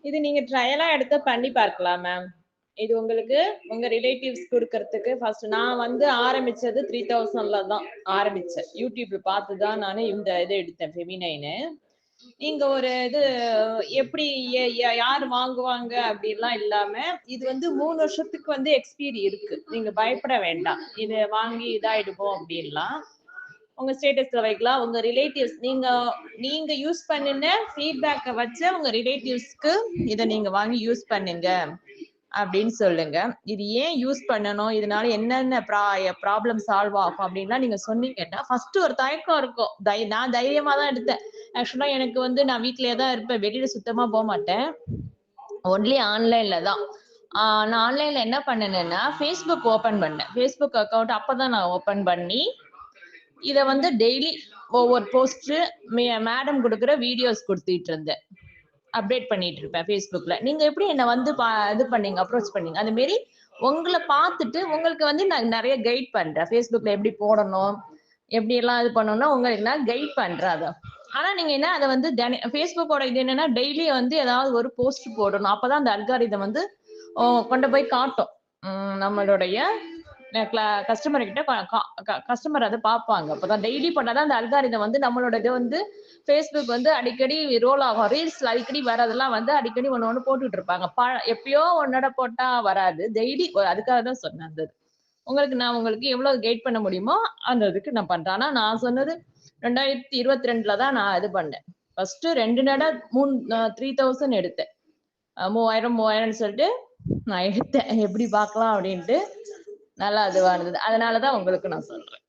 இது நீங்க ட்ரையலா எடுத்து பண்ணி பார்க்கலாம் மேம். இது உங்களுக்கு உங்க ரிலேட்டிவ்ஸ் குடுக்கறதுக்கு ஃபர்ஸ்ட் நான் வந்து ஆரம்பிச்சது 3000ல தான் ஆரம்பிச்சேன். யூடியூப்ல பார்த்து தான் நானு இந்த இத எடுத்தேன் ஃபெமினைனு. நீங்க ஒரு இது எப்படி யார் வாங்குவாங்க அப்படிலாம் இல்லாம, இது வந்து 3 வருஷத்துக்கு வந்து எக்ஸ்பீரி இருக்கு. நீங்க பயப்பட வேண்டாம். இது வாங்கி இதாயிடுமோ அப்படின்லாம். உங்க ஸ்டேட்டஸ்ல வைக்கலாம். உங்க ரிலேட்டிவ்ஸ் நீங்க நீங்க யூஸ் பண்ணின ஃபீட்பேக்க வச்சு உங்க ரிலேட்டிவ்ஸ்க்கு இத நீங்க வாங்கி யூஸ் பண்ணுங்க அப்படின்னு சொல்லுங்க. இது ஏன் யூஸ் பண்ணணும்? இதனால என்னென்ன ப்ராப்ளம் சால்வ் ஆகும் அப்படின்லாம் நீங்க சொன்னீங்கன்னா, ஃபர்ஸ்ட் ஒரு தயக்கம் இருக்கும். நான் தைரியமா தான் எடுத்தேன். ஆக்சுவலா எனக்கு வந்து நான் வீட்லயே தான் இருப்பேன். வெளியில சுத்தமா போமாட்டேன். ஒன்லி ஆன்லைன்ல தான். நான் ஆன்லைன்ல என்ன பண்ணுனேன்னா, Facebook ஓப்பன் பண்ணேன். Facebook அக்கவுண்ட் அப்பதான் நான் ஓப்பன் பண்ணி இத வந்து டெய்லி ஒவ்வொரு போஸ்ட் மேடம் குடுக்குற வீடியோஸ் குடுத்துட்டு இருந்தேன். அப்டேட் பண்ணிட்டு இருப்பேன் Facebookல. நீங்க எப்படி என்ன வந்து இது பண்ணீங்க, அப்ரோச் பண்ணீங்க. அந்த மாரி உங்கள பார்த்துட்டு உங்களுக்கு வந்து நான் நெறைய கைட் பண்றேன். Facebookல எப்படி போடணும், எப்படி எல்லாம் இது பண்ணணும்னா உங்களுக்கு நான் கைட் பண்றேன் அத. ஆனா நீங்க என்ன அத வந்து Facebookோட இது என்னன்னா டெய்லி வந்து ஏதாவது ஒரு போஸ்ட் போடணும். அப்பதான் அந்த அல்காரிதம் வந்து கொண்டு போய் காட்டும். நம்மளுடைய கஸ்டமர் கிட்ட கஸ்டமர் அதை பார்ப்பாங்க. அப்பதான் டெய்லி பண்ணாதான் அந்த அல்காரிதம் வந்து நம்மளோட இது வந்து Facebook வந்து அடிக்கடி ரோல் ஆகும். ரீல்ஸ்ல அடிக்கடி வரதெல்லாம் வந்து அடிக்கடி ஒண்ணு ஒண்ணு போட்டுட்டு இருப்பாங்க. எப்பயோ ஒன்னோட போட்டா வராது. டெய்லி அதுக்காக தான் சொன்னேன் அந்த இது. உங்களுக்கு எவ்வளவு கைட் பண்ண முடியுமோ அந்த இதுக்கு நான் பண்றேன். ஆனா நான் சொன்னது 2022ல தான் நான் இது பண்ணேன். ஃபர்ஸ்ட் 2 நட 3000 எடுத்தேன். 3000 சொல்லிட்டு நான் எடுத்தேன். எப்படி பார்க்கலாம் அப்படின்ட்டு நல்லா இதுவா இருந்தது. அதனாலதான் உங்களுக்கு நான் சொல்றேன்.